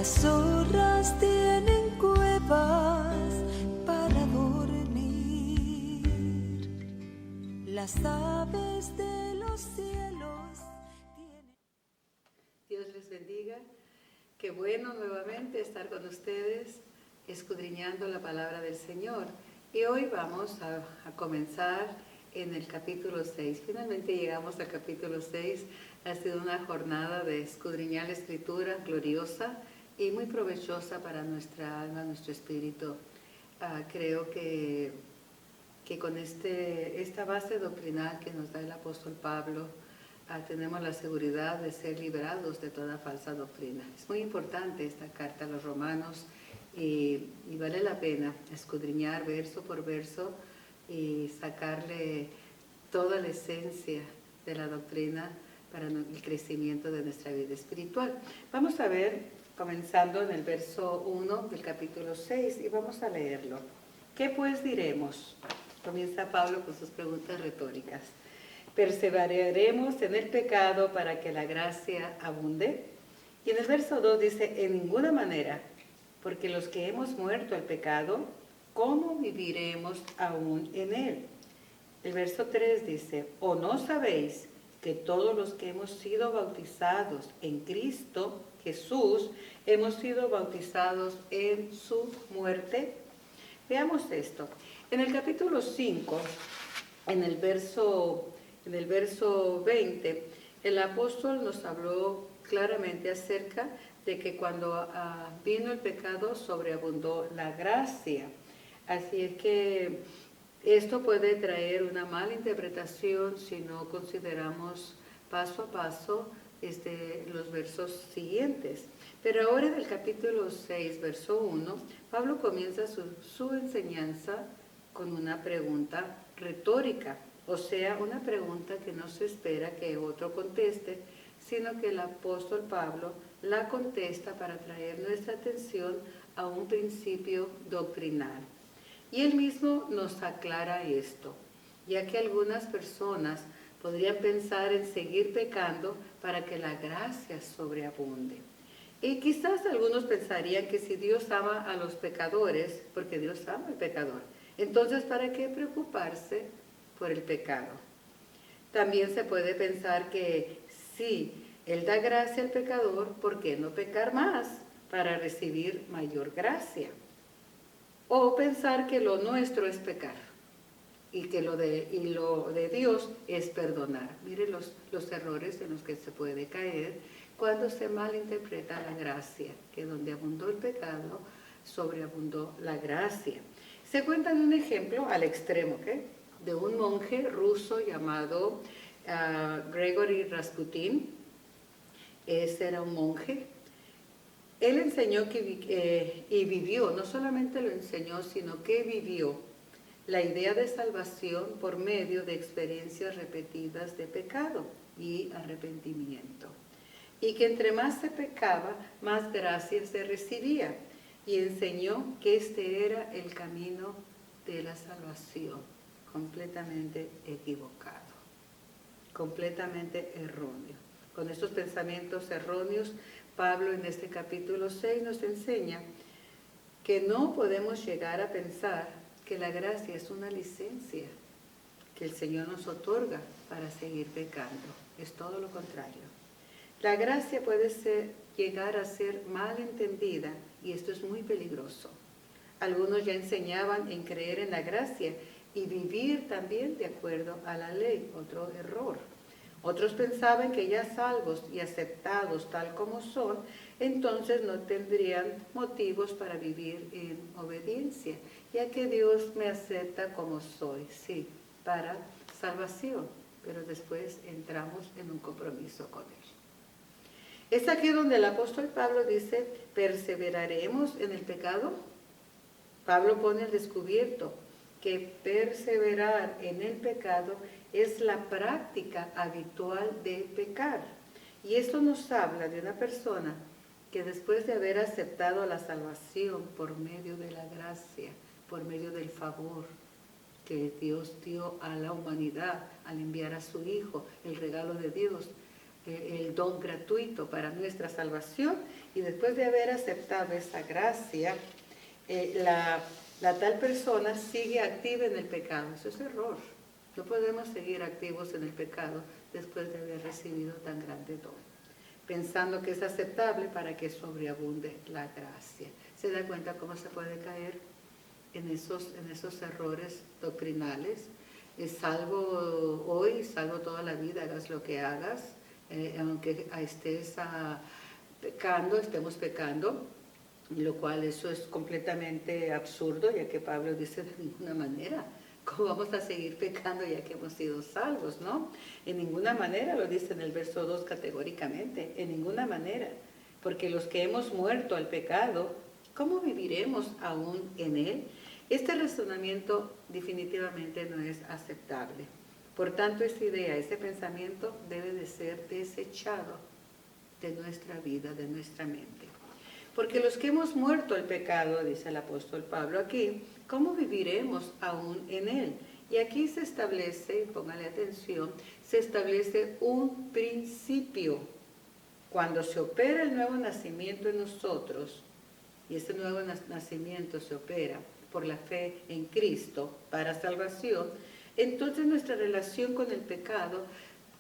Las zorras tienen cuevas para dormir, las aves de los cielos tienen... Dios les bendiga. Qué bueno nuevamente estar con ustedes escudriñando la palabra del Señor. Y hoy vamos a comenzar en el capítulo 6. Finalmente llegamos al capítulo 6. Ha sido una jornada de escudriñar la Escritura gloriosa y muy provechosa para nuestra alma, nuestro espíritu. Creo que con esta base doctrinal que nos da el apóstol Pablo, tenemos la seguridad de ser liberados de toda falsa doctrina. Es muy importante esta carta a los romanos y vale la pena escudriñar verso por verso y sacarle toda la esencia de la doctrina para el crecimiento de nuestra vida espiritual. Vamos a ver, comenzando en el verso 1 del capítulo 6, y vamos a leerlo. ¿Qué pues diremos? Comienza Pablo con sus preguntas retóricas. ¿Perseveraremos en el pecado para que la gracia abunde? Y en el verso 2 dice, en ninguna manera, porque los que hemos muerto al pecado, ¿cómo viviremos aún en él? El verso 3 dice, ¿o no sabéis que todos los que hemos sido bautizados en Cristo Jesús, hemos sido bautizados en su muerte? Veamos esto. En el capítulo 5, en el verso 20, el apóstol nos habló claramente acerca de que cuando vino el pecado sobreabundó la gracia. Así es que esto puede traer una mala interpretación si no consideramos paso a paso los versos siguientes. Pero ahora en el capítulo 6, verso 1, Pablo comienza su enseñanza con una pregunta retórica, o sea, una pregunta que no se espera que otro conteste, sino que el apóstol Pablo la contesta para traer nuestra atención a un principio doctrinal. Y él mismo nos aclara esto, ya que algunas personas podrían pensar en seguir pecando para que la gracia sobreabunde. Y quizás algunos pensarían que si Dios ama a los pecadores, porque Dios ama al pecador, entonces ¿para qué preocuparse por el pecado? También se puede pensar que si Él da gracia al pecador, ¿por qué no pecar más para recibir mayor gracia? O pensar que lo nuestro es pecar y que lo de Dios es perdonar. Mire los errores en los que se puede caer cuando se malinterpreta la gracia, que donde abundó el pecado, sobreabundó la gracia. Se cuenta de un ejemplo al extremo, ¿okay?, de un monje ruso llamado Gregory Rasputin. Ese era un monje. Él enseñó y vivió, no solamente lo enseñó, sino que vivió la idea de salvación por medio de experiencias repetidas de pecado y arrepentimiento. Y que entre más se pecaba, más gracia se recibía. Y enseñó que este era el camino de la salvación, completamente equivocado, completamente erróneo. Con estos pensamientos erróneos, Pablo en este capítulo 6 nos enseña que no podemos llegar a pensar que la gracia es una licencia que el Señor nos otorga para seguir pecando. Es todo lo contrario. La gracia puede llegar a ser mal entendida y esto es muy peligroso. Algunos ya enseñaban en creer en la gracia y vivir también de acuerdo a la ley, otro error. Otros pensaban que ya salvos y aceptados tal como son, entonces no tendrían motivos para vivir en obediencia, ya que Dios me acepta como soy, sí, para salvación, pero después entramos en un compromiso con Él. Es aquí donde el apóstol Pablo dice, ¿perseveraremos en el pecado? Pablo pone al descubierto que perseverar en el pecado es la práctica habitual de pecar. Y esto nos habla de una persona que después de haber aceptado la salvación por medio de la gracia, por medio del favor que Dios dio a la humanidad al enviar a su Hijo, el regalo de Dios, el don gratuito para nuestra salvación, y después de haber aceptado esa gracia, la tal persona sigue activa en el pecado. Eso es error. No podemos seguir activos en el pecado después de haber recibido tan grande don, pensando que es aceptable para que sobreabunde la gracia. ¿Se da cuenta cómo se puede caer en esos errores doctrinales? Salvo hoy, salvo toda la vida, hagas lo que hagas, aunque estés estemos pecando, lo cual eso es completamente absurdo, ya que Pablo dice de ninguna manera. ¿Cómo vamos a seguir pecando ya que hemos sido salvos, no? En ninguna manera, lo dice en el verso 2 categóricamente, en ninguna manera. Porque los que hemos muerto al pecado, ¿cómo viviremos aún en él? Este razonamiento definitivamente no es aceptable. Por tanto, esta idea, ese pensamiento debe de ser desechado de nuestra vida, de nuestra mente. Porque los que hemos muerto al pecado, dice el apóstol Pablo aquí, ¿cómo viviremos aún en él? Y aquí se establece, póngale atención, se establece un principio. Cuando se opera el nuevo nacimiento en nosotros, y este nuevo nacimiento se opera por la fe en Cristo para salvación, entonces nuestra relación con el pecado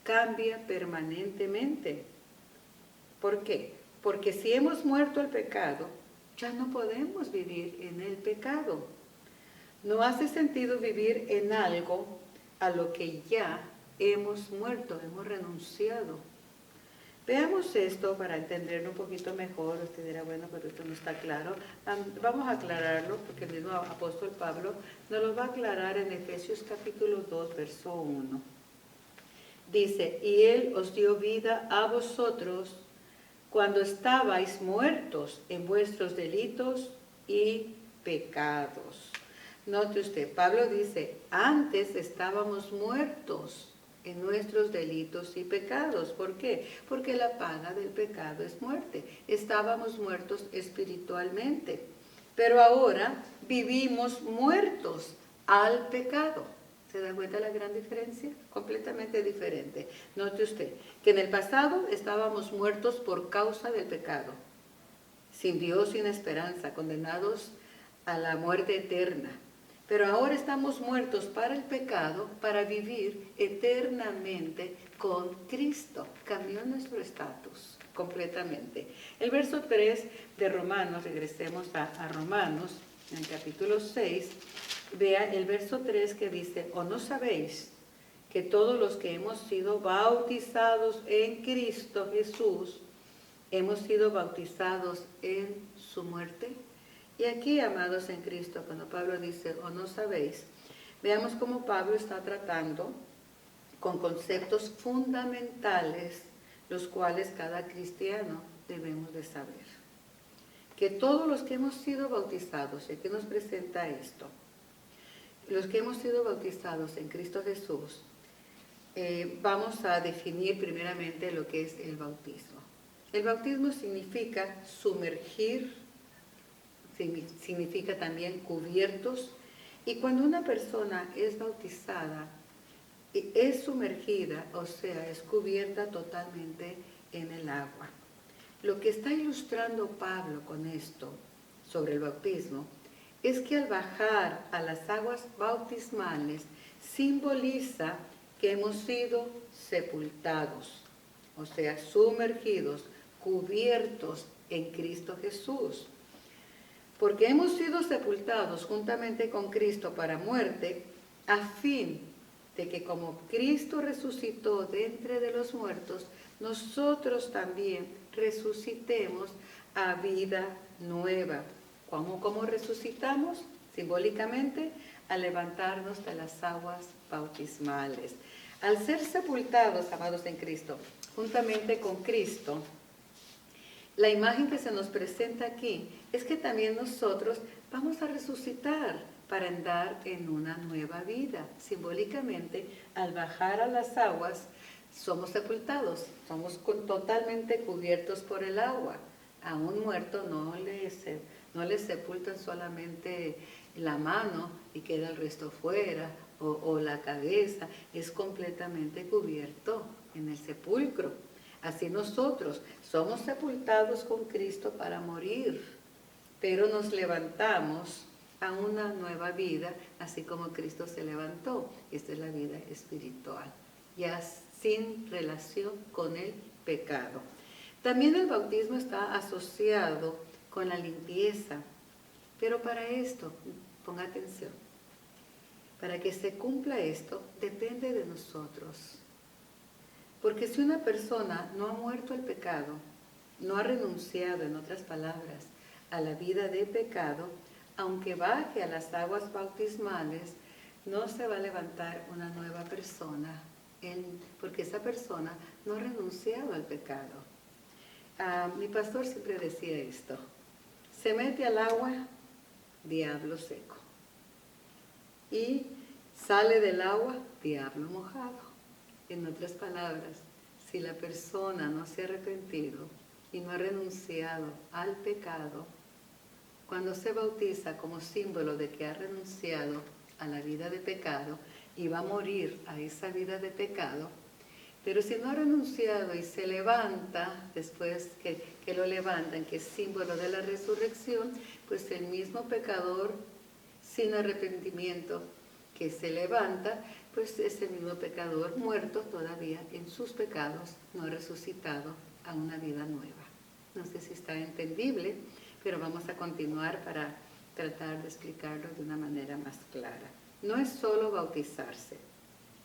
cambia permanentemente. ¿Por qué? Porque si hemos muerto al pecado, ya no podemos vivir en el pecado. No hace sentido vivir en algo a lo que ya hemos muerto, hemos renunciado. Veamos esto para entenderlo un poquito mejor. Usted dirá, bueno, pero esto no está claro. Vamos a aclararlo, porque el mismo apóstol Pablo nos lo va a aclarar en Efesios capítulo 2, verso 1. Dice, y Él os dio vida a vosotros cuando estabais muertos en vuestros delitos y pecados. Note usted, Pablo dice, antes estábamos muertos en nuestros delitos y pecados. ¿Por qué? Porque la paga del pecado es muerte. Estábamos muertos espiritualmente, pero ahora vivimos muertos al pecado. ¿Se da cuenta la gran diferencia? Completamente diferente. Note usted que en el pasado estábamos muertos por causa del pecado, sin Dios, sin esperanza, condenados a la muerte eterna. Pero ahora estamos muertos para el pecado, para vivir eternamente con Cristo. Cambió nuestro estatus completamente. El verso 3 de Romanos, regresemos a Romanos, en el capítulo 6, vea el verso 3 que dice, ¿o no sabéis que todos los que hemos sido bautizados en Cristo Jesús, hemos sido bautizados en su muerte? Y aquí, amados en Cristo, cuando Pablo dice, ¿o no sabéis? Veamos cómo Pablo está tratando con conceptos fundamentales, los cuales cada cristiano debemos de saber. Que todos los que hemos sido bautizados, y aquí nos presenta esto, los que hemos sido bautizados en Cristo Jesús, vamos a definir primeramente lo que es el bautismo. El bautismo significa sumergir, significa también cubiertos, y cuando una persona es bautizada, es sumergida, o sea, es cubierta totalmente en el agua. Lo que está ilustrando Pablo con esto sobre el bautismo es que al bajar a las aguas bautismales simboliza que hemos sido sepultados, o sea, sumergidos, cubiertos en Cristo Jesús. Porque hemos sido sepultados juntamente con Cristo para muerte, a fin de que como Cristo resucitó de entre de los muertos, nosotros también resucitemos a vida nueva. ¿Cómo resucitamos? Simbólicamente, al levantarnos de las aguas bautismales. Al ser sepultados, amados en Cristo, juntamente con Cristo, la imagen que se nos presenta aquí es que también nosotros vamos a resucitar para andar en una nueva vida. Simbólicamente, al bajar a las aguas, somos sepultados, somos totalmente cubiertos por el agua. A un muerto no le sepultan solamente la mano y queda el resto fuera, o la cabeza, es completamente cubierto en el sepulcro. Así nosotros somos sepultados con Cristo para morir, pero nos levantamos a una nueva vida, así como Cristo se levantó. Esta es la vida espiritual, ya sin relación con el pecado. También el bautismo está asociado con la limpieza, pero para esto, ponga atención, para que se cumpla esto, depende de nosotros. Porque si una persona no ha muerto al pecado, no ha renunciado, en otras palabras, a la vida de pecado, aunque baje a las aguas bautismales, no se va a levantar una nueva persona, porque esa persona no ha renunciado al pecado. Mi pastor siempre decía esto: se mete al agua, diablo seco, y sale del agua, diablo mojado. En otras palabras, si la persona no se ha arrepentido y no ha renunciado al pecado, cuando se bautiza como símbolo de que ha renunciado a la vida de pecado y va a morir a esa vida de pecado, pero si no ha renunciado y se levanta, después que lo levantan, que es símbolo de la resurrección, pues el mismo pecador sin arrepentimiento que se levanta, pues es el mismo pecador muerto todavía en sus pecados, no resucitado a una vida nueva. No sé si está entendible, pero vamos a continuar para tratar de explicarlo de una manera más clara. No es solo bautizarse.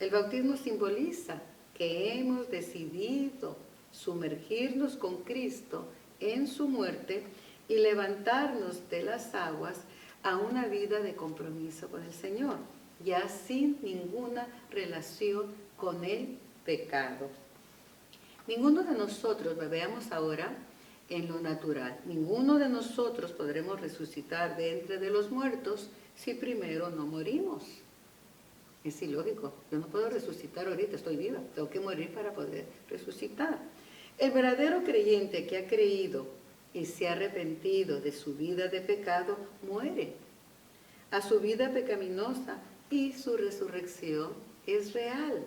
El bautismo simboliza que hemos decidido sumergirnos con Cristo en su muerte y levantarnos de las aguas a una vida de compromiso con el Señor, ya sin ninguna relación con el pecado. Ninguno de nosotros, veamos ahora en lo natural, ninguno de nosotros podremos resucitar de entre de los muertos si primero no morimos. Es ilógico, yo no puedo resucitar ahorita, estoy viva, tengo que morir para poder resucitar. El verdadero creyente que ha creído y se ha arrepentido de su vida de pecado, muere a su vida pecaminosa y su resurrección es real.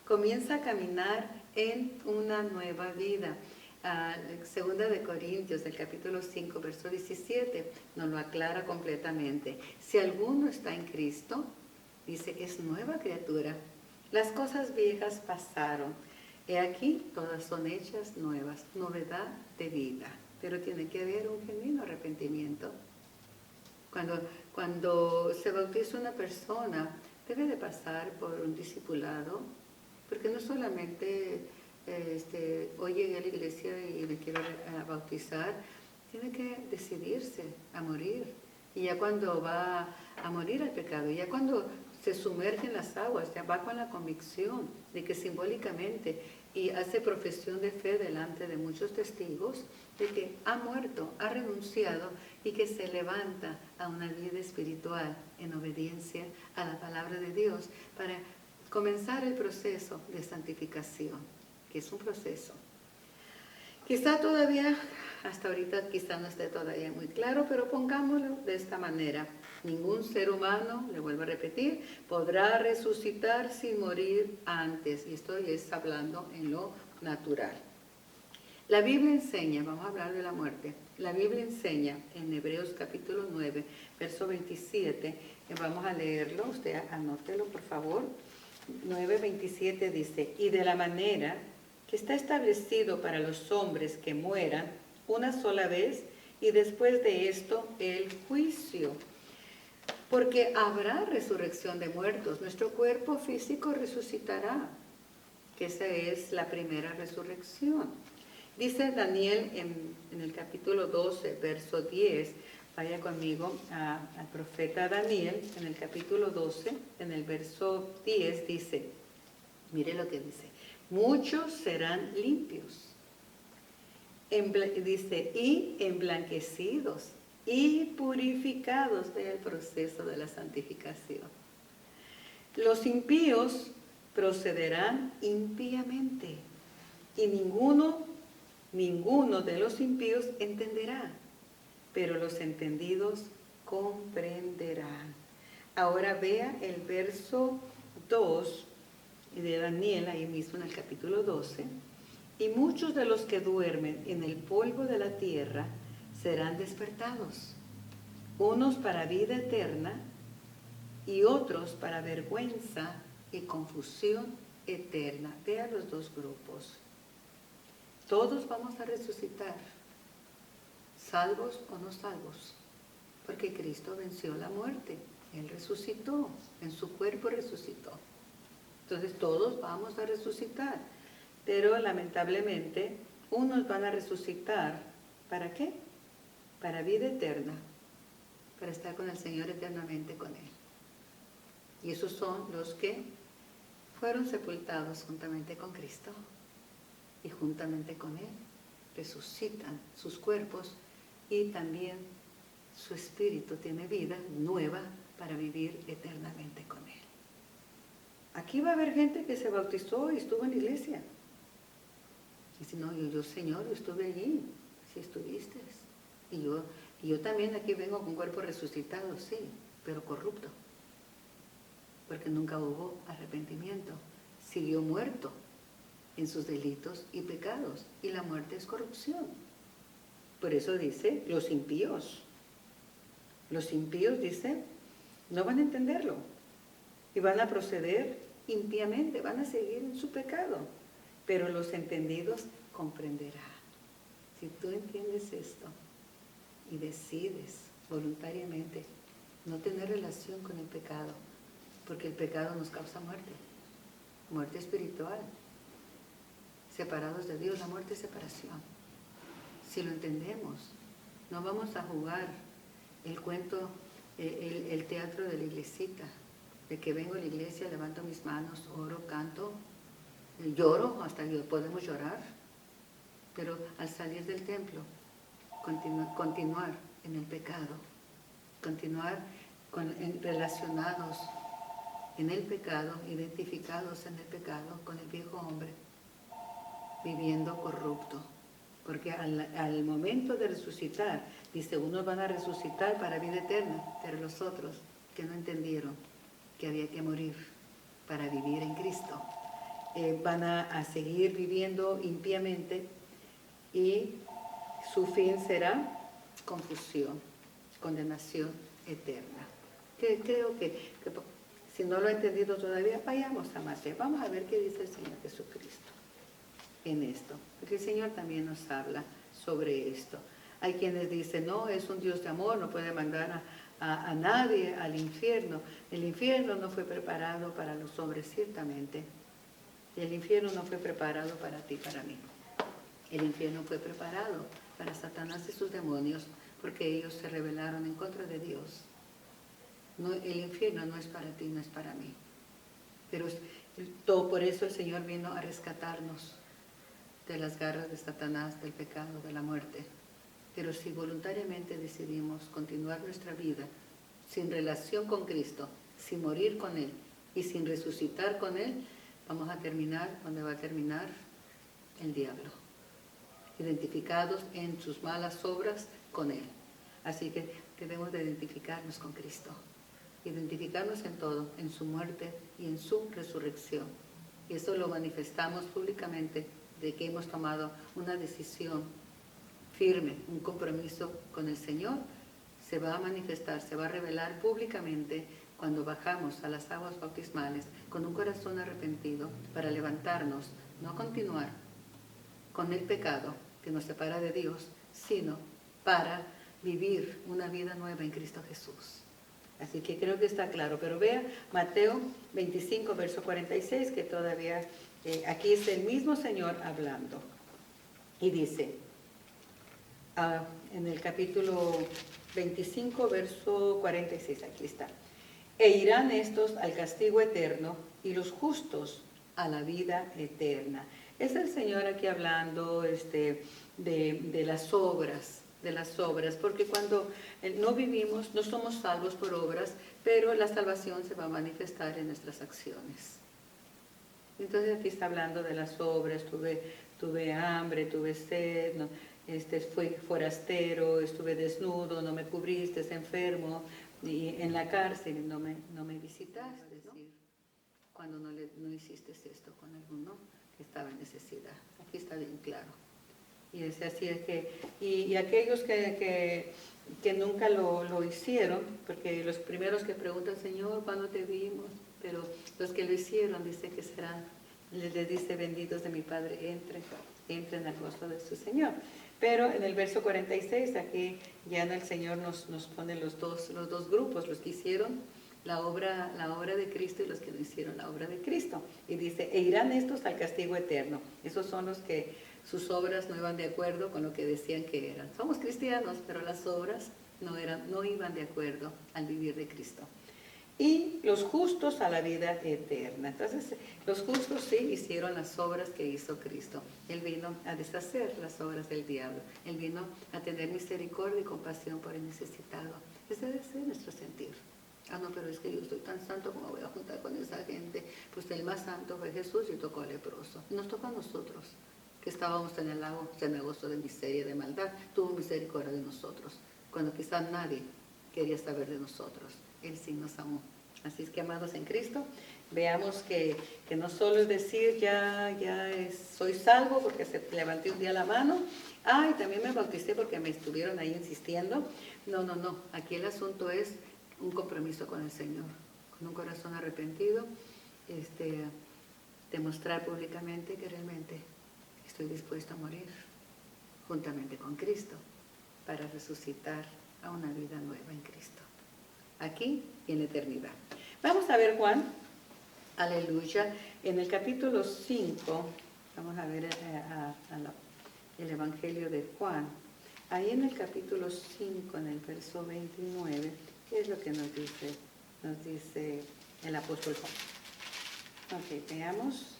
Comienza a caminar en una nueva vida. Segunda de Corintios, el capítulo 5, verso 17, nos lo aclara completamente. Si alguno está en Cristo, dice, es nueva criatura. Las cosas viejas pasaron. He aquí, todas son hechas nuevas, novedad de vida. Pero tiene que haber un genuino arrepentimiento. Cuando se bautiza una persona, debe de pasar por un discipulado, porque no solamente hoy llegué a la iglesia y me quiero bautizar, tiene que decidirse a morir. Y ya cuando va a morir al pecado, ya cuando se sumerge en las aguas, ya va con la convicción de que simbólicamente y hace profesión de fe delante de muchos testigos de que ha muerto, ha renunciado y que se levanta a una vida espiritual en obediencia a la palabra de Dios para comenzar el proceso de santificación, que es un proceso. Quizá todavía, hasta ahorita quizá no esté todavía muy claro, pero pongámoslo de esta manera. Ningún ser humano, le vuelvo a repetir, podrá resucitar sin morir antes. Y esto es hablando en lo natural. La Biblia enseña, vamos a hablar de la muerte, la Biblia enseña en Hebreos capítulo 9, verso 27, vamos a leerlo, usted anótelo por favor. 9:27 dice, y de la manera que está establecido para los hombres que mueran una sola vez y después de esto el juicio. Porque habrá resurrección de muertos, nuestro cuerpo físico resucitará, que esa es la primera resurrección. Dice Daniel en el capítulo 12, verso 10, vaya conmigo al profeta Daniel, en el capítulo 12, en el verso 10 dice, mire lo que dice, muchos serán limpios, dice, y emblanquecidos y purificados del proceso de la santificación. Los impíos procederán impíamente y ninguno de los impíos entenderá, pero los entendidos comprenderán. Ahora vea el verso 2 de Daniel, ahí mismo en el capítulo 12, Y muchos de los que duermen en el polvo de la tierra serán despertados, unos para vida eterna y otros para vergüenza y confusión eterna. Vea los dos grupos. Todos vamos a resucitar, salvos o no salvos, porque Cristo venció la muerte. Él resucitó, en su cuerpo resucitó. Entonces todos vamos a resucitar, pero lamentablemente unos van a resucitar, ¿para qué? Para vida eterna, para estar con el Señor eternamente con Él. Y esos son los que fueron sepultados juntamente con Cristo y juntamente con Él resucitan sus cuerpos y también su espíritu tiene vida nueva para vivir eternamente con Él. Aquí va a haber gente que se bautizó y estuvo en la iglesia. Y si no, yo Señor, yo estuve allí, sí estuviste. Y yo también aquí vengo con cuerpo resucitado, sí, pero corrupto. Porque nunca hubo arrepentimiento. Siguió muerto en sus delitos y pecados. Y la muerte es corrupción. Por eso dice, los impíos. Los impíos, dice, no van a entenderlo. Y van a proceder impíamente, van a seguir en su pecado. Pero los entendidos comprenderán. Si tú entiendes esto y decides voluntariamente no tener relación con el pecado, porque el pecado nos causa muerte, muerte espiritual, separados de Dios, la muerte es separación. Si lo entendemos, no vamos a jugar el cuento, el teatro de la iglesita, de que vengo a la iglesia, levanto mis manos, oro, canto, lloro, hasta podemos llorar, pero al salir del templo, continuar en el pecado, continuar relacionados en el pecado, identificados en el pecado con el viejo hombre, viviendo corrupto. Porque al momento de resucitar, dice, unos van a resucitar para vida eterna, pero los otros que no entendieron que había que morir para vivir en Cristo, van a seguir viviendo impíamente y su fin será confusión, condenación eterna. Creo que si no lo he entendido todavía, vayamos a Mateo. Vamos a ver qué dice el Señor Jesucristo en esto, porque el Señor también nos habla sobre esto. Hay quienes dicen, no, es un Dios de amor, no puede mandar a nadie al infierno. El infierno no fue preparado para los hombres, ciertamente. El infierno no fue preparado para ti, para mí. El infierno fue preparado para Satanás y sus demonios, porque ellos se rebelaron en contra de Dios. No, el infierno no es para ti, no es para mí. Pero todo por eso el Señor vino a rescatarnos de las garras de Satanás, del pecado, de la muerte. Pero si voluntariamente decidimos continuar nuestra vida sin relación con Cristo, sin morir con Él y sin resucitar con Él, vamos a terminar donde va a terminar el diablo, identificados en sus malas obras con Él. Así que debemos de identificarnos con Cristo, identificarnos en todo, en su muerte y en su resurrección. Y eso lo manifestamos públicamente de que hemos tomado una decisión firme, un compromiso con el Señor. Se va a manifestar, se va a revelar públicamente cuando bajamos a las aguas bautismales con un corazón arrepentido para levantarnos, no continuar con el pecado que nos separa de Dios, sino para vivir una vida nueva en Cristo Jesús. Así que creo que está claro, pero vea Mateo 25, verso 46, que todavía aquí es el mismo Señor hablando. Y dice, en el capítulo 25, verso 46, aquí está. E irán estos al castigo eterno y los justos a la vida eterna. Es el Señor aquí hablando de las obras, porque cuando no vivimos, no somos salvos por obras, pero la salvación se va a manifestar en nuestras acciones. Entonces aquí está hablando de las obras, tuve hambre, tuve sed, ¿no? Fui forastero, estuve desnudo, no me cubriste, enfermo, y en la cárcel no me visitaste, ¿no? Cuando no hiciste esto con alguno, que estaba en necesidad. Aquí está bien claro. Y es así es que, y aquellos que nunca lo hicieron, porque los primeros que preguntan, Señor, ¿cuándo te vimos? Pero los que lo hicieron, dice que serán, les dice, benditos de mi Padre, entren al gozo de su Señor. Pero en el verso 46, aquí ya el Señor nos pone los dos grupos, los que hicieron la obra de Cristo y los que no hicieron la obra de Cristo. Y dice, e irán estos al castigo eterno. Esos son los que sus obras no iban de acuerdo con lo que decían que eran. Somos cristianos, pero las obras no iban de acuerdo al vivir de Cristo. Y los justos a la vida eterna. Entonces, los justos sí hicieron las obras que hizo Cristo. Él vino a deshacer las obras del diablo. Él vino a tener misericordia y compasión por el necesitado. Ese debe ser nuestro sentir. Ah, no, pero es que yo estoy tan santo como voy a juntar con esa gente. Pues el más santo fue Jesús y tocó al leproso. Nos tocó a nosotros, que estábamos en el lago cenagoso de miseria, de maldad. Tuvo misericordia de nosotros, cuando quizás nadie quería saber de nosotros. Él sí nos amó. Así es que, amados en Cristo, veamos que no solo es decir, soy salvo porque se levanté un día la mano, y también me bauticé porque me estuvieron ahí insistiendo. No. Aquí el asunto es un compromiso con el Señor, con un corazón arrepentido, demostrar públicamente que realmente estoy dispuesto a morir juntamente con Cristo para resucitar a una vida nueva en Cristo, aquí y en la eternidad. Vamos a ver Juan, aleluya, en el capítulo 5, vamos a ver el Evangelio de Juan. Ahí en el capítulo 5, en el verso 29, ¿qué es lo que nos dice? Nos dice el apóstol Juan. Ok, veamos.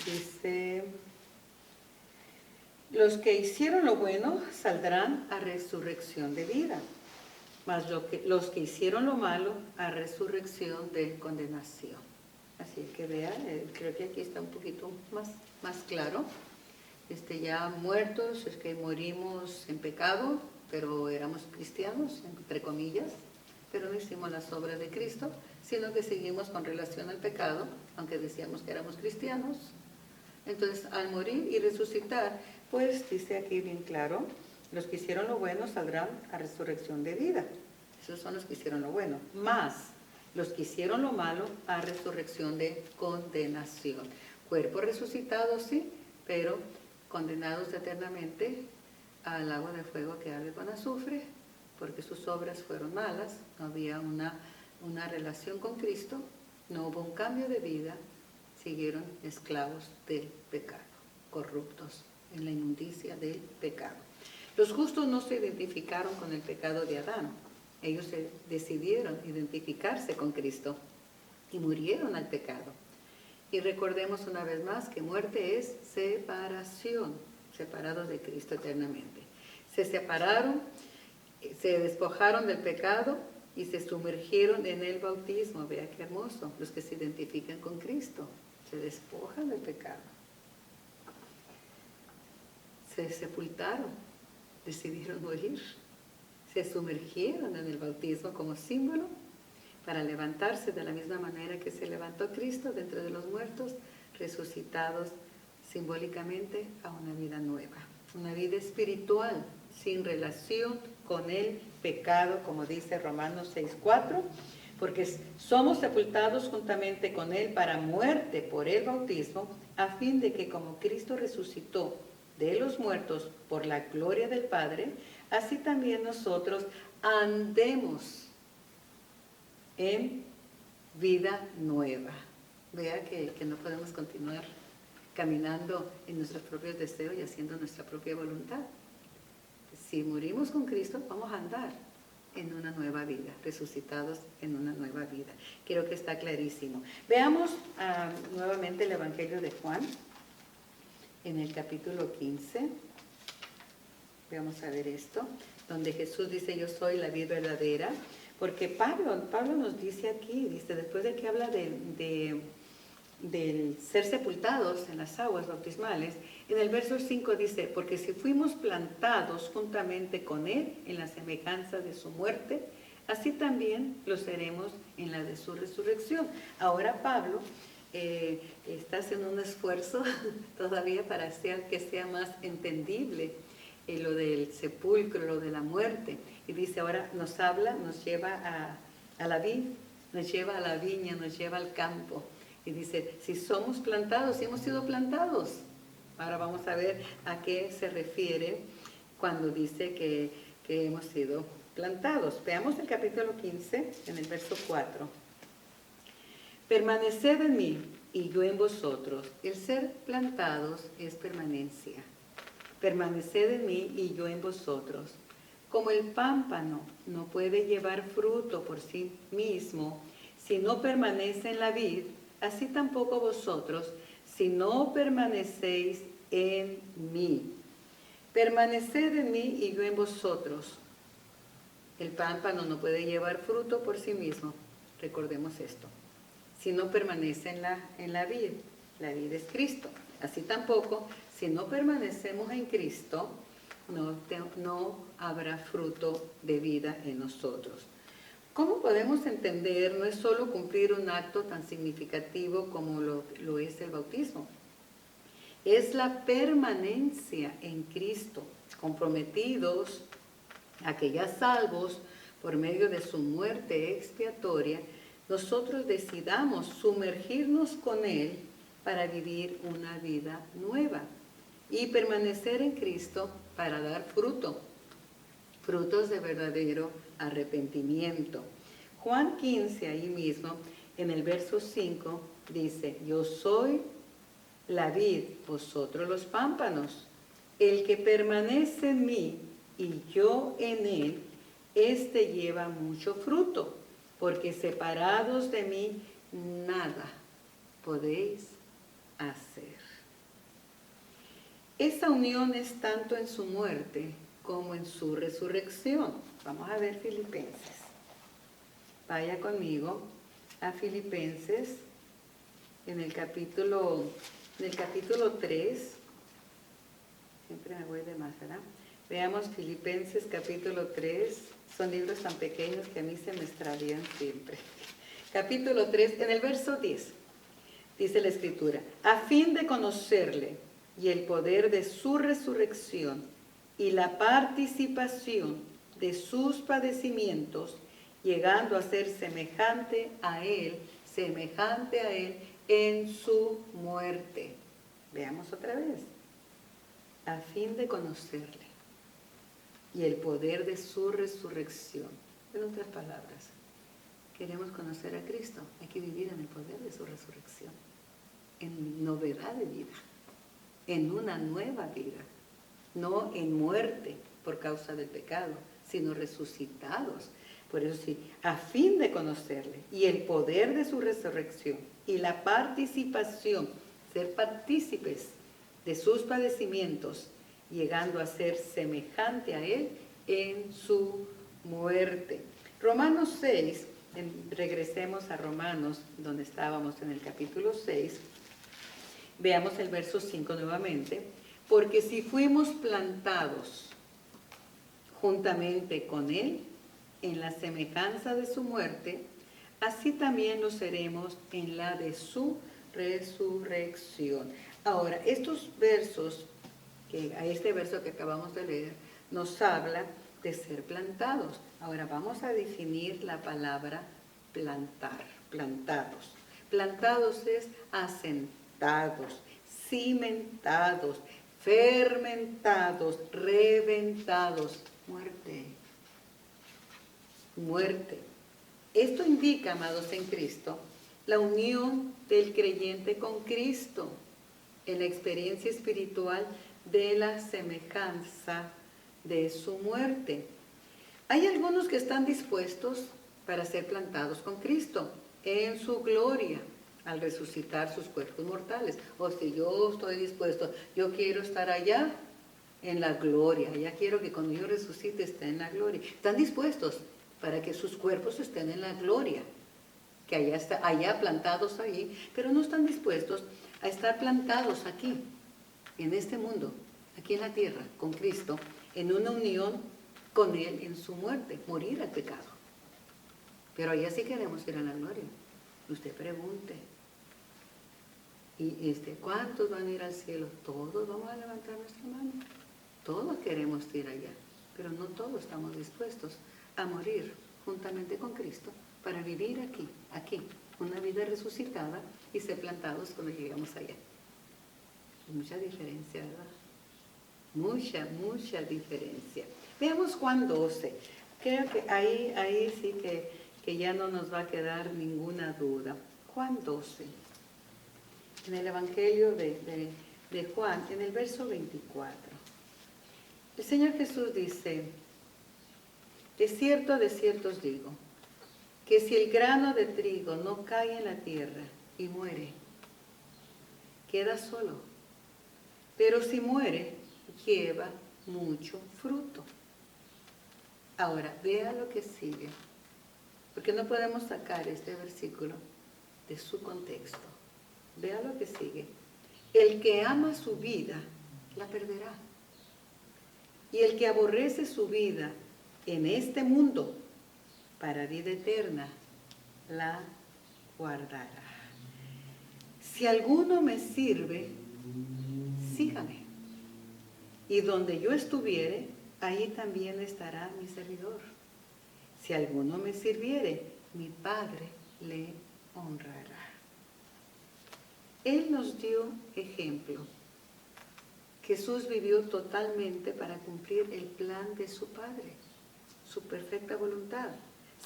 Dice, los que hicieron lo bueno saldrán a resurrección de vida, mas los que hicieron lo malo a resurrección de condenación. Así que vean, creo que aquí está un poquito más claro. Ya muertos, es que morimos en pecado, pero éramos cristianos, entre comillas, pero no hicimos las obras de Cristo, sino que seguimos con relación al pecado, aunque decíamos que éramos cristianos. Entonces, al morir y resucitar, pues dice aquí bien claro, los que hicieron lo bueno saldrán a resurrección de vida. Esos son los que hicieron lo bueno. Más los que hicieron lo malo a resurrección de condenación. Cuerpo resucitado, sí, pero condenados eternamente al agua de fuego que arde con azufre, porque sus obras fueron malas, no había una relación con Cristo, no hubo un cambio de vida, siguieron esclavos del pecado, corruptos en la inmundicia del pecado. Los justos no se identificaron con el pecado de Adán, ellos decidieron identificarse con Cristo y murieron al pecado. Y recordemos una vez más que muerte es separación, separados de Cristo eternamente. Se separaron, se despojaron del pecado y se sumergieron en el bautismo. Vea qué hermoso, los que se identifican con Cristo, se despojan del pecado. Se sepultaron, decidieron morir, se sumergieron en el bautismo como símbolo para levantarse de la misma manera que se levantó Cristo de entre los muertos, resucitados simbólicamente a una vida nueva, una vida espiritual, sin relación con el pecado, como dice Romanos 6:4, porque somos sepultados juntamente con Él para muerte por el bautismo, a fin de que como Cristo resucitó de los muertos por la gloria del Padre, así también nosotros andemos en vida nueva. Vea que no podemos continuar caminando en nuestros propios deseos y haciendo nuestra propia voluntad. Si morimos con Cristo, vamos a andar en una nueva vida, resucitados en una nueva vida. Creo que está clarísimo. Veamos nuevamente el Evangelio de Juan, en el capítulo 15. Vamos a ver esto, donde Jesús dice, yo soy la vid verdadera. Porque Pablo nos dice aquí, dice, después de que habla del ser sepultados en las aguas bautismales, en el verso 5 dice, porque si fuimos plantados juntamente con Él en la semejanza de su muerte, así también lo seremos en la de su resurrección. Ahora Pablo está haciendo un esfuerzo todavía para hacer que sea más entendible lo del sepulcro, lo de la muerte. Y dice, ahora nos habla, nos lleva a la vid, nos lleva a la viña, nos lleva al campo. Y dice, si somos plantados, si hemos sido plantados. Ahora vamos a ver a qué se refiere cuando dice que hemos sido plantados. Veamos el capítulo 15, en el verso 4. Permaneced en mí y yo en vosotros. El ser plantados es permanencia. Permaneced en mí y yo en vosotros. Como el pámpano no puede llevar fruto por sí mismo si no permanece en la vid, así tampoco vosotros si no permanecéis en mí. Permaneced en mí y yo en vosotros. El pámpano no puede llevar fruto por sí mismo. Recordemos esto. Si no permanece en la vid. La vid es Cristo. Así tampoco, si no permanecemos en Cristo, no habrá fruto de vida en nosotros. ¿Cómo podemos entender? No es solo cumplir un acto tan significativo como lo es el bautismo. Es la permanencia en Cristo, comprometidos a que ya salvos por medio de su muerte expiatoria, nosotros decidamos sumergirnos con Él para vivir una vida nueva y permanecer en Cristo para dar fruto, frutos de verdadero arrepentimiento. Juan 15, ahí mismo, en el verso 5, dice, yo soy la vid, vosotros los pámpanos. El que permanece en mí y yo en él, éste lleva mucho fruto, porque separados de mí nada podéis hacer. Esa unión es tanto en su muerte como en su resurrección. Vamos a ver Filipenses. Vaya conmigo a Filipenses en el capítulo 3. Siempre me voy de más, ¿verdad? Veamos Filipenses capítulo 3. Son libros tan pequeños que a mí se me extravían siempre. Capítulo 3, en el verso 10, dice la Escritura, a fin de conocerle y el poder de su resurrección y la participación de sus padecimientos, llegando a ser semejante a él en su muerte. Veamos otra vez. A fin de conocerle y el poder de su resurrección. En otras palabras, queremos conocer a Cristo, hay que vivir en el poder de su resurrección, en novedad de vida, en una nueva vida, no en muerte por causa del pecado, sino resucitados. Por eso sí, a fin de conocerle y el poder de su resurrección y la participación, ser partícipes de sus padecimientos, llegando a ser semejante a él en su muerte. Romanos 6, regresemos a Romanos, donde estábamos en el capítulo 6, veamos el verso 5 nuevamente, porque si fuimos plantados juntamente con él en la semejanza de su muerte, así también lo seremos en la de su resurrección. Ahora, estos versos, a este verso que acabamos de leer, nos habla de ser plantados. Ahora vamos a definir la palabra plantar, plantados. Plantados es asentados, cimentados, fermentados, reventados. Muerte. Muerte. Esto indica, amados en Cristo, la unión del creyente con Cristo en la experiencia espiritual de la semejanza de su muerte. Hay algunos que están dispuestos para ser plantados con Cristo en su gloria al resucitar sus cuerpos mortales. O si yo estoy dispuesto, yo quiero estar allá en la gloria, allá quiero que cuando yo resucite esté en la gloria. Están dispuestos para que sus cuerpos estén en la gloria, que allá plantados ahí, pero no están dispuestos a estar plantados aquí, en este mundo, aquí en la tierra, con Cristo, en una unión con Él en su muerte, morir al pecado. Pero allá sí queremos ir a la gloria. Usted pregunte. Y ¿cuántos van a ir al cielo? Todos vamos a levantar nuestra mano. Todos queremos ir allá, pero no todos estamos dispuestos a morir juntamente con Cristo para vivir aquí, una vida resucitada y ser plantados cuando lleguemos allá. Mucha diferencia, ¿verdad? Mucha diferencia. Veamos Juan 12. Creo que ahí sí que ya no nos va a quedar ninguna duda. Juan 12. En el Evangelio de Juan, en el verso 24. El Señor Jesús dice, de cierto os digo, que si el grano de trigo no cae en la tierra y muere, queda solo. Pero si muere, lleva mucho fruto. Ahora, vea lo que sigue, porque no podemos sacar este versículo de su contexto. Vea lo que sigue. El que ama su vida, la perderá. Y el que aborrece su vida en este mundo, para vida eterna, la guardará. Si alguno me sirve, sígame. Y donde yo estuviere, ahí también estará mi servidor. Si alguno me sirviere, mi Padre le honrará. Él nos dio ejemplo. Jesús vivió totalmente para cumplir el plan de su Padre, su perfecta voluntad,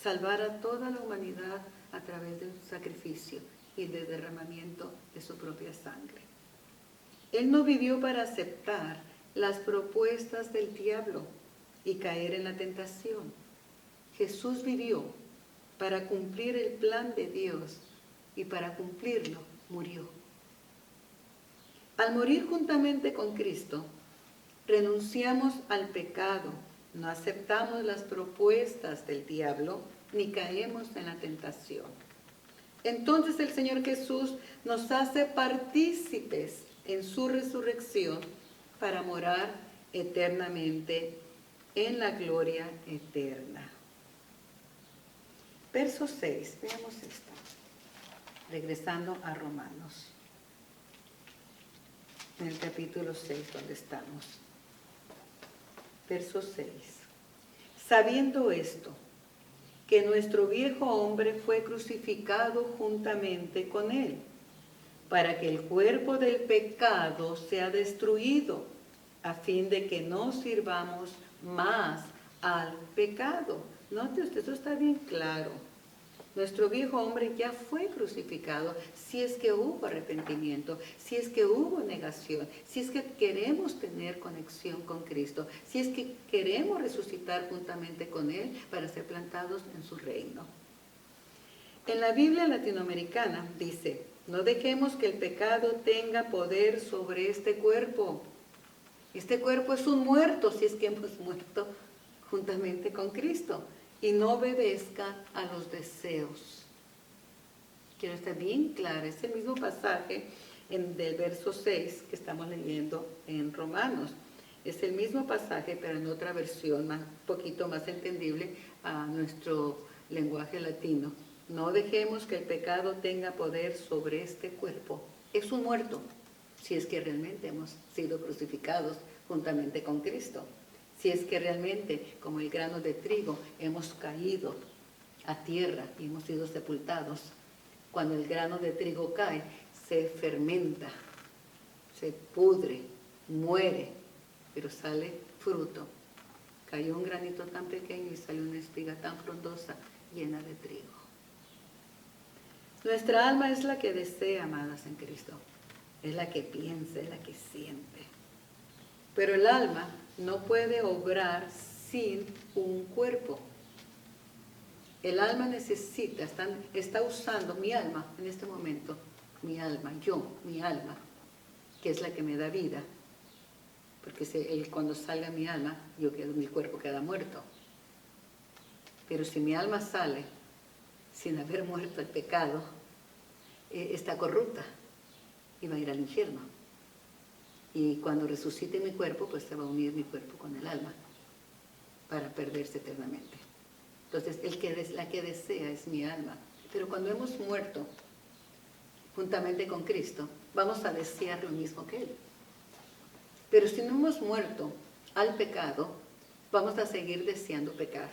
salvar a toda la humanidad a través del sacrificio y del derramamiento de su propia sangre. Él no vivió para aceptar las propuestas del diablo y caer en la tentación. Jesús vivió para cumplir el plan de Dios y para cumplirlo murió. Al morir juntamente con Cristo, renunciamos al pecado, no aceptamos las propuestas del diablo ni caemos en la tentación. Entonces el Señor Jesús nos hace partícipes en su resurrección para morar eternamente en la gloria eterna. Verso 6, veamos esto, regresando a Romanos, en el capítulo 6 donde estamos. Verso 6. Sabiendo esto, que nuestro viejo hombre fue crucificado juntamente con él, para que el cuerpo del pecado sea destruido, a fin de que no sirvamos más al pecado. Note usted, eso está bien claro. Nuestro viejo hombre ya fue crucificado, si es que hubo arrepentimiento, si es que hubo negación, si es que queremos tener conexión con Cristo, si es que queremos resucitar juntamente con Él para ser plantados en su reino. En la Biblia latinoamericana dice, no dejemos que el pecado tenga poder sobre este cuerpo. Este cuerpo es un muerto si es que hemos muerto juntamente con Cristo. Y no obedezca a los deseos. Quiero estar bien clara, es el mismo pasaje del verso 6 que estamos leyendo en Romanos. Es el mismo pasaje, pero en otra versión, un poquito más entendible a nuestro lenguaje latino. No dejemos que el pecado tenga poder sobre este cuerpo. Es un muerto, si es que realmente hemos sido crucificados juntamente con Cristo. Si es que realmente, como el grano de trigo, hemos caído a tierra y hemos sido sepultados. Cuando el grano de trigo cae, se fermenta, se pudre, muere, pero sale fruto. Cayó un granito tan pequeño y salió una espiga tan frondosa, llena de trigo. Nuestra alma es la que desea, amadas en Cristo. Es la que piensa, es la que siente. Pero el alma no puede obrar sin un cuerpo. El alma necesita, está usando mi alma en este momento, mi alma, mi alma, que es la que me da vida. Porque cuando salga mi alma, mi cuerpo queda muerto. Pero si mi alma sale sin haber muerto el pecado, está corrupta y va a ir al infierno. Y cuando resucite mi cuerpo, pues se va a unir mi cuerpo con el alma para perderse eternamente. Entonces, la que desea es mi alma. Pero cuando hemos muerto juntamente con Cristo, vamos a desear lo mismo que Él. Pero si no hemos muerto al pecado, vamos a seguir deseando pecar.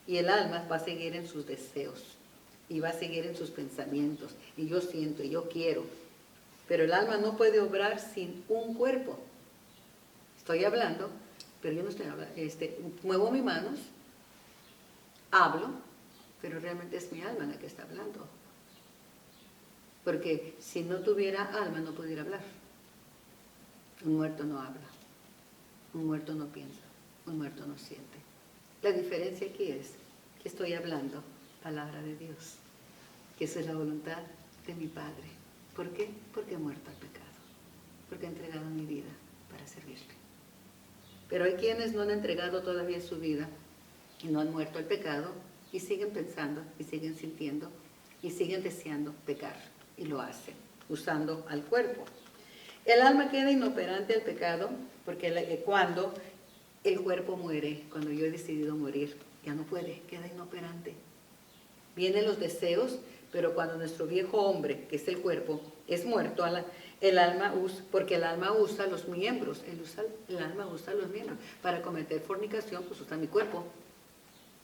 Y el alma va a seguir en sus deseos. Y va a seguir en sus pensamientos. Y yo siento, y yo quiero. Pero el alma no puede obrar sin un cuerpo. Estoy hablando, pero yo no estoy hablando. Muevo mis manos, hablo, pero realmente es mi alma la que está hablando. Porque si no tuviera alma no pudiera hablar. Un muerto no habla, un muerto no piensa, un muerto no siente. La diferencia aquí es que estoy hablando palabra de Dios, que esa es la voluntad de mi Padre. ¿Por qué? Porque he muerto al pecado, porque he entregado mi vida para servirle. Pero hay quienes no han entregado todavía su vida y no han muerto al pecado y siguen pensando y siguen sintiendo y siguen deseando pecar y lo hacen usando al cuerpo. El alma queda inoperante al pecado porque cuando el cuerpo muere, cuando yo he decidido morir, ya no puede, queda inoperante. Vienen los deseos, pero cuando nuestro viejo hombre, que es el cuerpo, es muerto, el alma usa, porque el alma usa los miembros, el alma usa los miembros. Para cometer fornicación, pues usa mi cuerpo,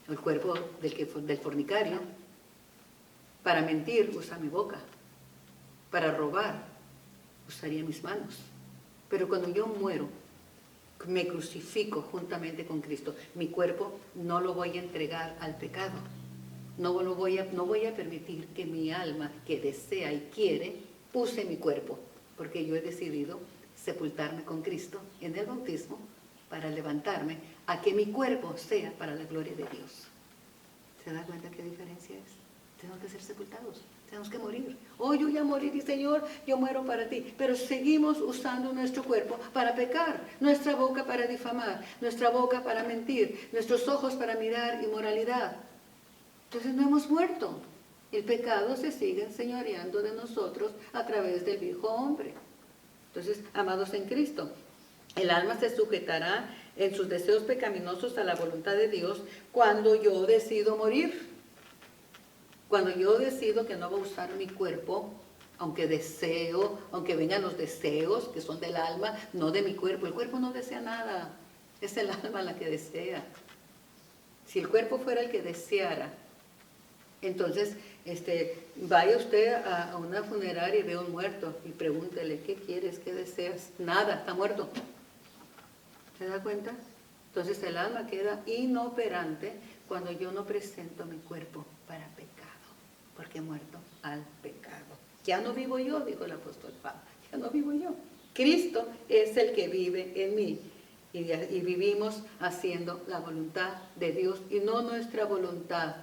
el cuerpo del fornicario. Para mentir, usa mi boca. Para robar, usaría mis manos. Pero cuando yo muero, me crucifico juntamente con Cristo, mi cuerpo no lo voy a entregar al pecado. No voy a permitir que mi alma, que desea y quiere, use mi cuerpo, porque yo he decidido sepultarme con Cristo en el bautismo para levantarme a que mi cuerpo sea para la gloria de Dios. ¿Se da cuenta qué diferencia es? Tenemos que ser sepultados, tenemos que morir. Oh, yo ya morí, Señor, yo muero para ti. Pero seguimos usando nuestro cuerpo para pecar, nuestra boca para difamar, nuestra boca para mentir, nuestros ojos para mirar inmoralidad. Entonces no hemos muerto. El pecado se sigue enseñoreando de nosotros a través del viejo hombre. Entonces, amados en Cristo, el alma se sujetará en sus deseos pecaminosos a la voluntad de Dios cuando yo decido morir. Cuando yo decido que no voy a usar mi cuerpo, aunque vengan los deseos que son del alma, no de mi cuerpo. El cuerpo no desea nada, es el alma la que desea. Si el cuerpo fuera el que deseara, entonces vaya usted a una funeraria y ve a un muerto y pregúntele, ¿qué quieres? ¿Qué deseas? Nada, está muerto. ¿Se da cuenta? Entonces el alma queda inoperante cuando yo no presento mi cuerpo para pecado, porque he muerto al pecado. Ya no vivo yo, dijo el apóstol Pablo, ya no vivo yo. Cristo es el que vive en mí y vivimos haciendo la voluntad de Dios y no nuestra voluntad,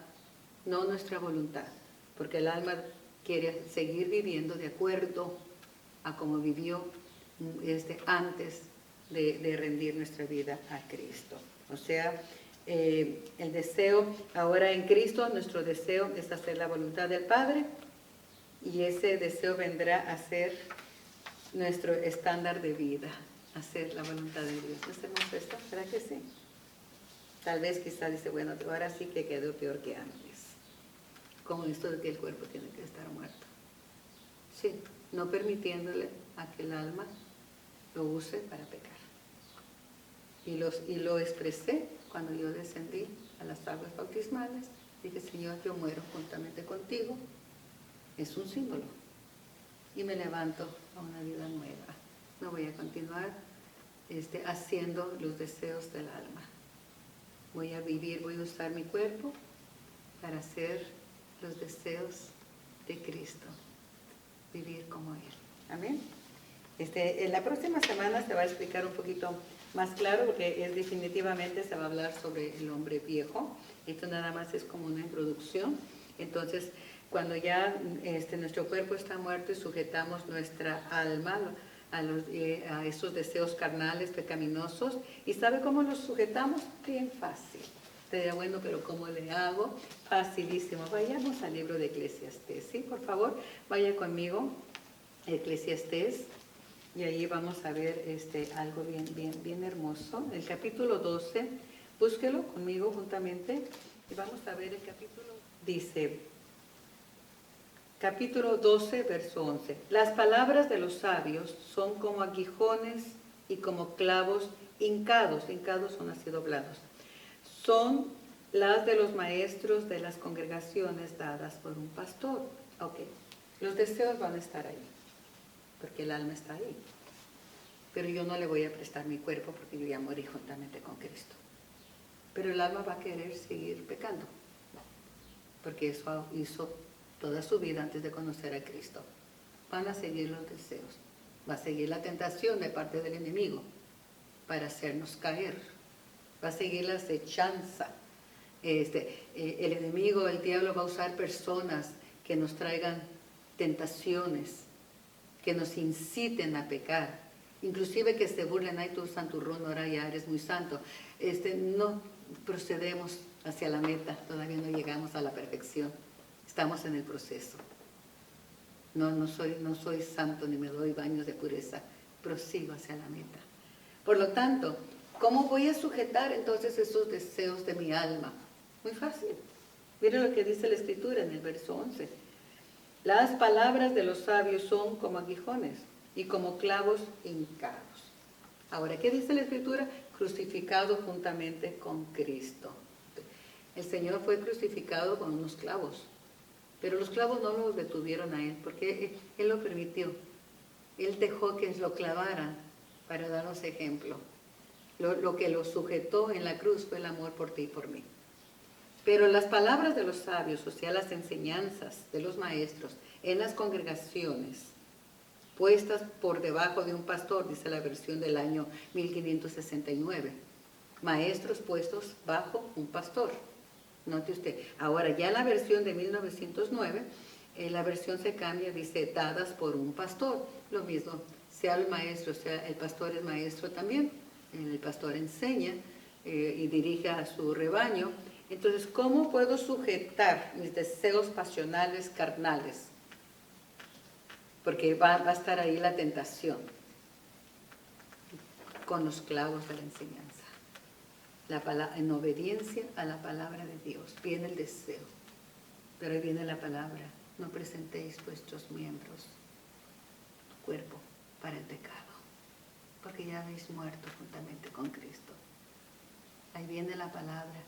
porque el alma quiere seguir viviendo de acuerdo a como vivió antes de rendir nuestra vida a Cristo. O sea, el deseo ahora en Cristo, nuestro deseo es hacer la voluntad del Padre y ese deseo vendrá a ser nuestro estándar de vida, hacer la voluntad de Dios. ¿No hacemos esto? ¿Verdad que sí? Tal vez quizá dice, bueno, ahora sí que quedó peor que antes. Como esto de que el cuerpo tiene que estar muerto. Sí, no permitiéndole a que el alma lo use para pecar. Y lo expresé cuando yo descendí a las aguas bautismales. Dije, Señor, yo muero juntamente contigo. Es un símbolo. Y me levanto a una vida nueva. No voy a continuar haciendo los deseos del alma. Voy a usar mi cuerpo para hacer los deseos de Cristo. Vivir como Él. Amén. En la próxima semana se va a explicar un poquito más claro, porque definitivamente se va a hablar sobre el hombre viejo. Esto nada más es como una introducción. Entonces, cuando ya nuestro cuerpo está muerto y sujetamos nuestra alma a esos deseos carnales, pecaminosos, ¿y sabe cómo los sujetamos? Bien fácil. Te dirá, bueno, pero ¿cómo le hago? Facilísimo. Vayamos al libro de Eclesiastés, ¿sí? Por favor, vaya conmigo, Eclesiastés. Y ahí vamos a ver algo bien hermoso. El capítulo 12, búsquelo conmigo juntamente. Y vamos a ver el capítulo. Dice, capítulo 12, verso 11. Las palabras de los sabios son como aguijones y como clavos hincados. Hincados son así doblados. Son las de los maestros de las congregaciones dadas por un pastor. Ok, los deseos van a estar ahí, porque el alma está ahí. Pero yo no le voy a prestar mi cuerpo porque yo ya morí juntamente con Cristo. Pero el alma va a querer seguir pecando, porque eso hizo toda su vida antes de conocer a Cristo. Van a seguir los deseos, va a seguir la tentación de parte del enemigo para hacernos caer, va a seguir la acechanza. El enemigo, el diablo va a usar personas que nos traigan tentaciones, que nos inciten a pecar, inclusive que se burlen, ay tú santurrón, ahora ya eres muy santo. No procedemos hacia la meta, todavía no llegamos a la perfección, estamos en el proceso. No soy santo ni me doy baños de pureza, prosigo hacia la meta. Por lo tanto, ¿cómo voy a sujetar entonces esos deseos de mi alma? Muy fácil. Miren lo que dice la Escritura en el verso 11. Las palabras de los sabios son como aguijones y como clavos hincados. Ahora, ¿qué dice la Escritura? Crucificado juntamente con Cristo. El Señor fue crucificado con unos clavos, pero los clavos no los detuvieron a Él, porque Él lo permitió. Él dejó que lo clavaran para darnos ejemplo. Lo que lo sujetó en la cruz fue el amor por ti y por mí. Pero las palabras de los sabios, o sea, las enseñanzas de los maestros en las congregaciones, puestas por debajo de un pastor, dice la versión del año 1569. Maestros puestos bajo un pastor. Note usted. Ahora, ya la versión de 1909, la versión se cambia, dice, dadas por un pastor. Lo mismo, sea el maestro, sea el pastor es maestro también. El pastor enseña y dirige a su rebaño. Entonces, ¿cómo puedo sujetar mis deseos pasionales, carnales? Porque va a estar ahí la tentación. Con los clavos de la enseñanza. En obediencia a la palabra de Dios. Viene el deseo. Pero ahí viene la palabra. No presentéis vuestros miembros, tu cuerpo, para el pecado. Porque ya habéis muerto juntamente con Cristo. Ahí viene la palabra.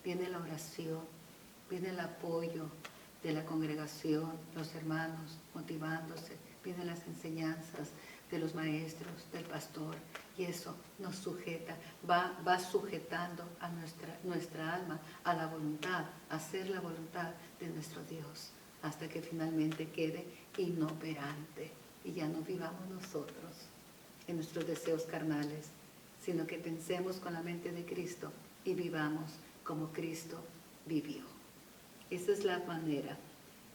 Viene la oración, viene el apoyo de la congregación, los hermanos motivándose, vienen las enseñanzas de los maestros, del pastor, y eso nos sujeta, va sujetando a nuestra alma a la voluntad, a hacer la voluntad de nuestro Dios, hasta que finalmente quede inoperante y ya no vivamos nosotros en nuestros deseos carnales, sino que pensemos con la mente de Cristo y vivamos como Cristo vivió. Esa es la manera.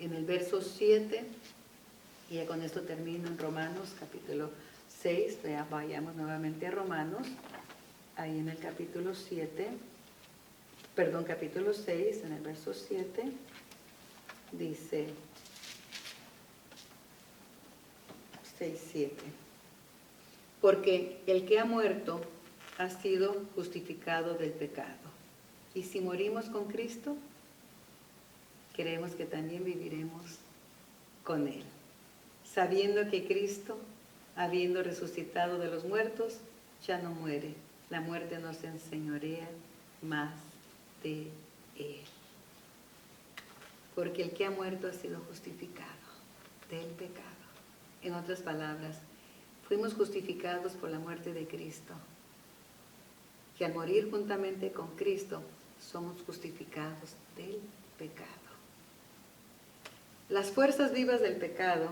En el verso 7, y ya con esto termino en Romanos capítulo 6, vayamos nuevamente a Romanos, ahí en el capítulo 6, en el verso 7, dice 6:7, porque el que ha muerto ha sido justificado del pecado. Y si morimos con Cristo, creemos que también viviremos con Él, sabiendo que Cristo, habiendo resucitado de los muertos, ya no muere. La muerte no se enseñorea más de Él. Porque el que ha muerto ha sido justificado del pecado. En otras palabras, fuimos justificados por la muerte de Cristo. Que al morir juntamente con Cristo, somos justificados del pecado. Las fuerzas vivas del pecado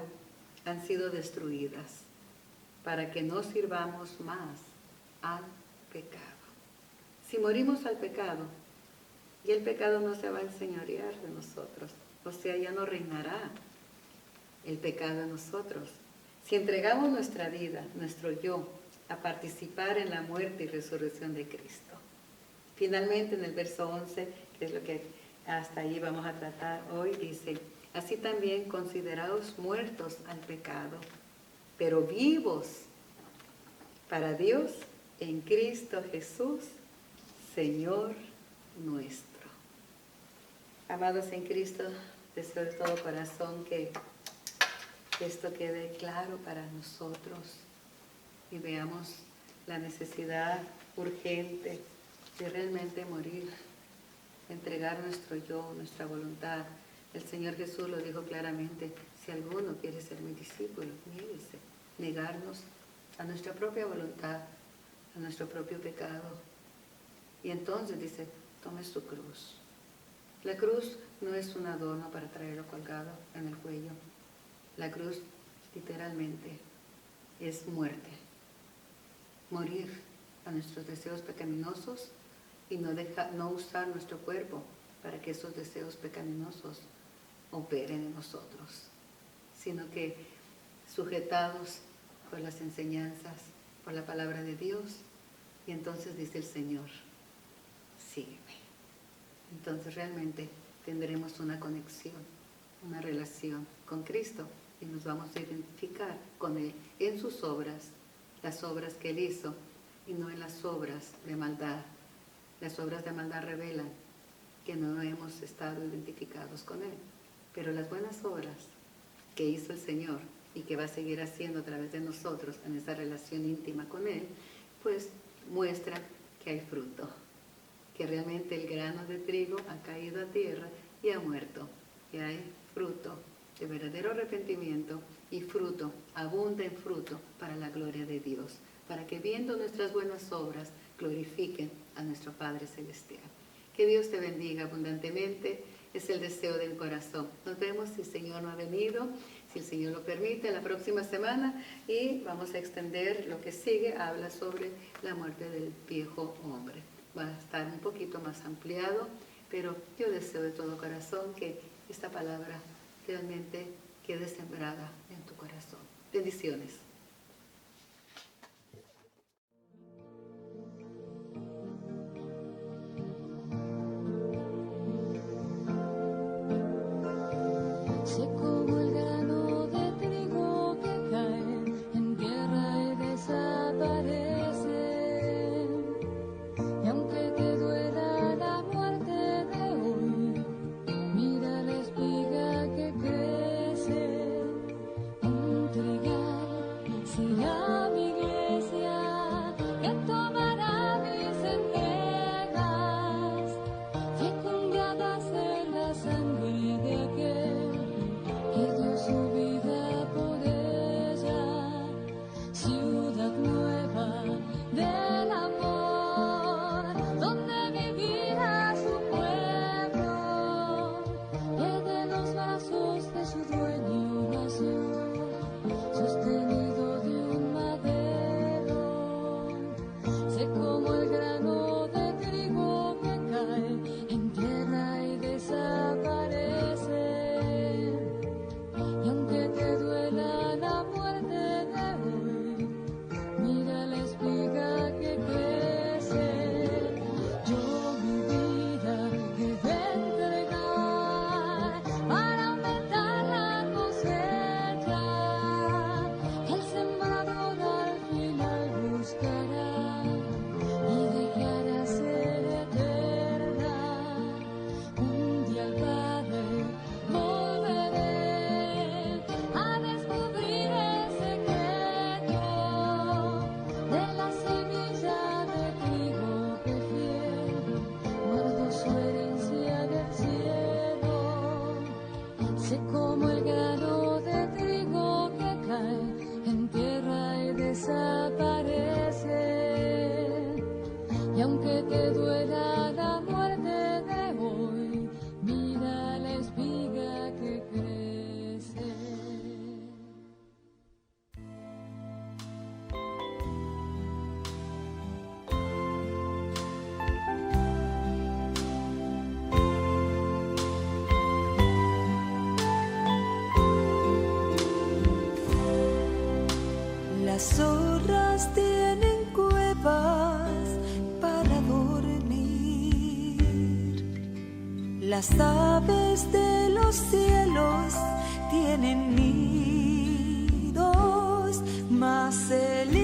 han sido destruidas para que no sirvamos más al pecado. Si morimos al pecado, y el pecado no se va a enseñorear de nosotros, o sea, ya no reinará el pecado en nosotros. Si entregamos nuestra vida, nuestro yo, a participar en la muerte y resurrección de Cristo. Finalmente, en el verso 11, que es lo que hasta ahí vamos a tratar hoy, dice, así también consideraos muertos al pecado, pero vivos para Dios en Cristo Jesús, Señor nuestro. Amados en Cristo, deseo de todo corazón que esto quede claro para nosotros y veamos la necesidad urgente de realmente morir, entregar nuestro yo, nuestra voluntad. El Señor Jesús lo dijo claramente: si alguno quiere ser mi discípulo, niéguese, negarnos a nuestra propia voluntad, a nuestro propio pecado. Y entonces dice: tome su cruz. La cruz no es un adorno para traerlo colgado en el cuello. La cruz literalmente es muerte. Morir a nuestros deseos pecaminosos y no usar nuestro cuerpo para que esos deseos pecaminosos operen en nosotros, sino que sujetados por las enseñanzas, por la palabra de Dios. Y entonces dice el Señor: sígueme. Entonces realmente tendremos una conexión, una relación con Cristo y nos vamos a identificar con Él en sus obras, las obras que Él hizo, y no en las obras de maldad. Las obras de maldad revelan que no hemos estado identificados con Él, pero las buenas obras que hizo el Señor y que va a seguir haciendo a través de nosotros en esa relación íntima con Él, pues muestran que hay fruto, que realmente el grano de trigo ha caído a tierra y ha muerto, y hay fruto de verdadero arrepentimiento y fruto, abunda en fruto para la gloria de Dios, para que viendo nuestras buenas obras glorifiquen a nuestro Padre Celestial. Que Dios te bendiga abundantemente, es el deseo del corazón. Nos vemos, si el Señor no ha venido, si el Señor lo permite, la próxima semana, y vamos a extender lo que sigue, habla sobre la muerte del viejo hombre. Va a estar un poquito más ampliado, pero yo deseo de todo corazón que esta palabra realmente quede sembrada en tu corazón. Bendiciones. Sé como el grano de trigo que cae en tierra y desaparece. Y aunque te duela la muerte de hoy, mira la espiga que crece. Un trigal será mi iglesia, que tomará mis entregas, fecundadas en la sangre de aquel que dio su vida por ella. Ciudad nueva del amor, donde vivirá su pueblo, que de los brazos de su dueño nació, sostenido de un madero. Sé como el grano de trigo que cae en tierra y desaparece. Y aunque te duela la muerte de hoy, mira la espiga que crece. Yo mi vida he de entregar para aumentar la cosecha. El sembrador al final buscará y declara ser eterna. Un día al Padre volveré a descubrir el secreto de la semilla de trigo que fiel guardó su herencia del cielo. Sé como el grano de trigo que cae en tierra y desaparece. Y aunque te duela la muerte de hoy, mira la espiga que crece. Las zorras tienen cuevas para dormir. Las aves de los cielos tienen nidos, mas el